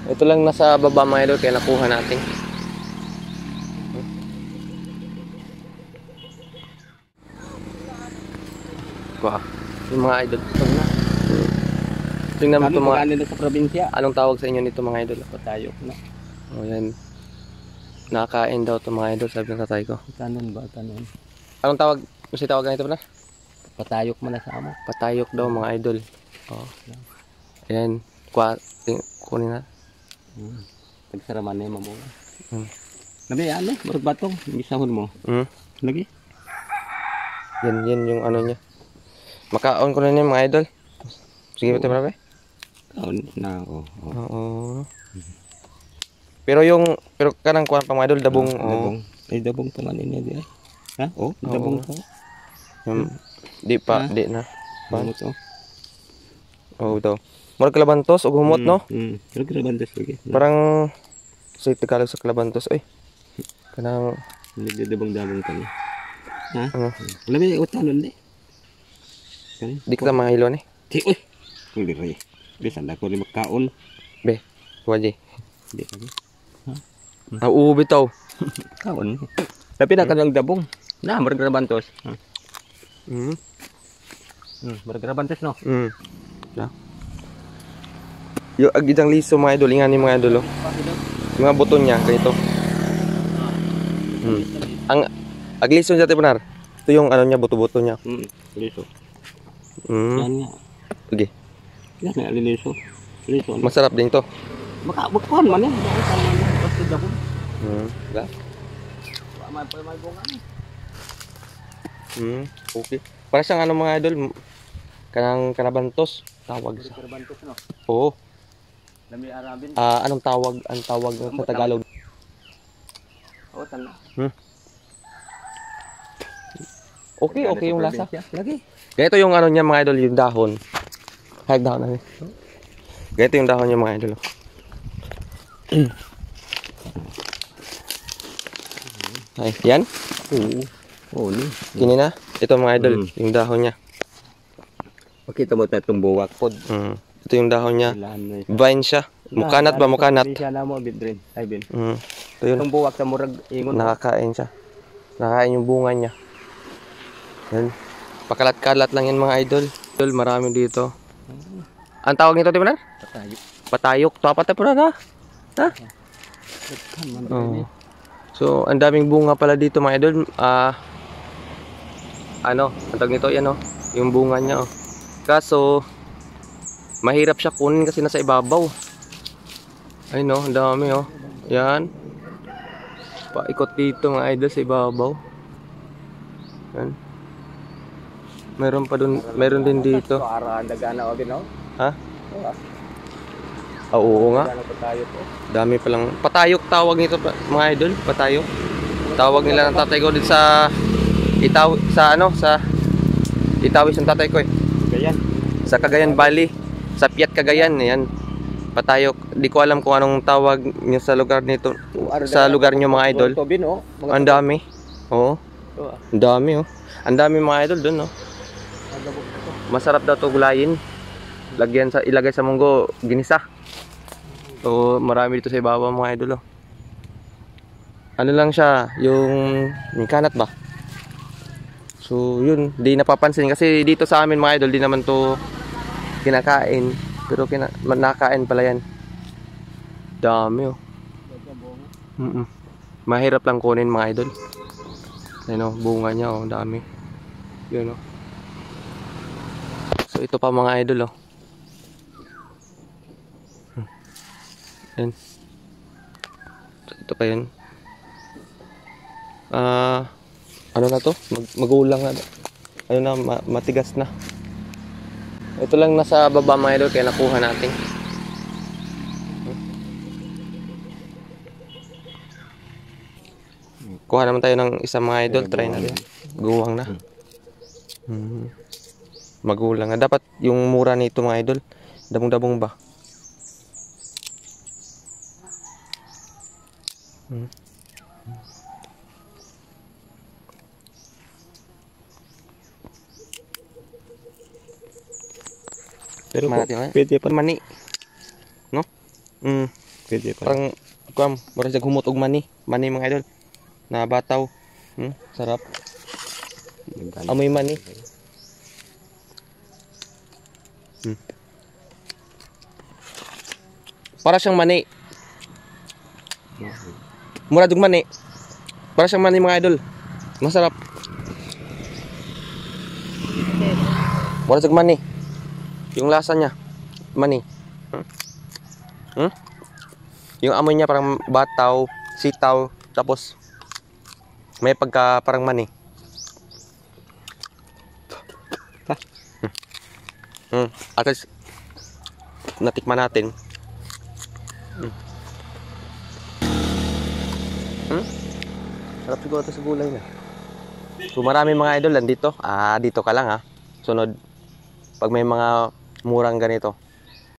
Ito lang nasa baba mga idol kaya nakuha natin. Kuha. Yung mga idol. Ito na. Tingnan mo ito mga... nila sa probinsya. Anong tawag sa inyo nito mga idol? Patayok na. O yan. Nakakain daw ito mga idol, sabi ng tatay ko. Tanon ba? Tanon. Anong tawag? Kasi tawag na ito na? Patayok man na sa amo. Patayok daw mga idol. O. Ayan. Kunin na. Tagsaraman na yung mabuha. Hmm. Nabi, ano? Marag batong. Gisahon mo. Hmm. Lagi. Yan yung ano niya. Makaon ko na niya mga idol. Sige ba ito marami? Kaon na ako. Oo. Pero kanang kuhan pa mga idol, dabong. Dabong. Ay, dabong pa man niya di ay. Ha? Oh, dabong pa. Di pa, di na. Humot oh. Oo daw. Murag kalabantos o humot no? Pero kalabantos lagi. Parang sa Tagalog sa kalabantos. Ay. Kanang Nagdadabong-dabong pa niya. Ha? ano? Alam mo, utanon di. Kani? Di ka mga hilo ni. Di, uy! Hindi rin. Di, sanda ko rin magkaon. Be, waji. Di, lagi. Bitaw. Kaon. Tapi na kanyang dabong. Na, marag kalabantos. Marag kalabantos no? Yeah. Yung agidang liso mga idol, ingani mga idol oh. Yung mga buto niya, ganito. Ang agliso niya benar. Ito yung ano niya, buto-buto niya. Liso. Yan nga. Sige. Yan nga, liso. Liso. Masarap din to. Makabukon man yan. Basta dabong. Ga? May bunga na. Okay. Para siyang ano mga idol, kanang kalabantos tawag sa. Kalabantos no? Oo. Lami arabin. Anong tawag sa Tagalog? Oo, tala. Okay yung lasa. Lagi. Ganito yung ano niya mga idol, yung dahon. Hayag dahon na. Ganito yung dahon niya mga idol. Ay, yan? Oo, ni. Kini na. Ito mga idol, yung dahon niya. Makita mo na itong buwak pod. Ito yung dahon niya. Vine siya. Mukanat ba? Mukanat. Siya na mo, Bin. Ay, Bin. Ito yun. Itong buwak sa murag ingon. Nakakain siya. Nakakain yung bunga niya. Yan. Pakalat-kalat lang yan mga idol. Marami dito. Ang tawag nito, di ba na? Patayok. Patayok. Tapat na po na. Ha? So, ang daming bunga pala dito mga idol. Ang tawag nito, yan oh. Yung bunga niya oh. Kaso, mahirap siya kunin kasi nasa ibabaw. Ay no, ang dami oh. Yan. Paikot dito mga idol sa ibabaw. Yan. Meron din dito. Dagana o binaw? Ha? Oo nga. Patayok po. Dami palang patayok tawag nito mga idol, patayok. Tawag nila ng tatay ko dito sa Itawis ng tatay ko eh. Cagayan. Sa Cagayan Valley, sa Piat Cagayan, yan. Patayok. Di ko alam kung anong tawag niyo sa lugar nito. Sa lugar niyo mga idol. Ang dami. Oo. Ang dami oh. Ang dami mga idol doon oh. Masarap daw to gulayin. Ilagay sa munggo, ginisa. So marami dito sa ibabaw mga idol oh. Ano lang siya, yung kanat ba? So yun, di napapansin kasi dito sa amin mga idol, di naman to kinakain. Pero nakain pala yan. Dami oh. Mahirap lang kunin mga idol. Ayun oh, bunga niya oh, dami. Yun oh. So ito pa mga idol oh. Yan. So, ito pa yun. Ano na to? Magulang na. Ano na, matigas na. Ito lang nasa baba mga idol kaya nakuha natin. Kuha naman tayo ng isang mga idol. Try na rin. Guwang na. Magulang na. Dapat yung mura nito mga idol. Dabong-dabong ba? Pero pwede pa mani. No? Pwede pa. Parang mura sa humot og mani. Mani mga idol. Na bataw. Sarap. Amoy mani. Para siyang mani. Mura og mani. Para siyang mani mga idol. Masarap. Mura og mani. Yung lasa niya. Mani. Yung amoy niya parang bataw, sitaw, tapos may pagka parang mani. At least natikman natin. Sarap siguro ito sa gulay na. So marami mga idol nandito. Dito ka lang ha. Sunod pag may mga murang ganito.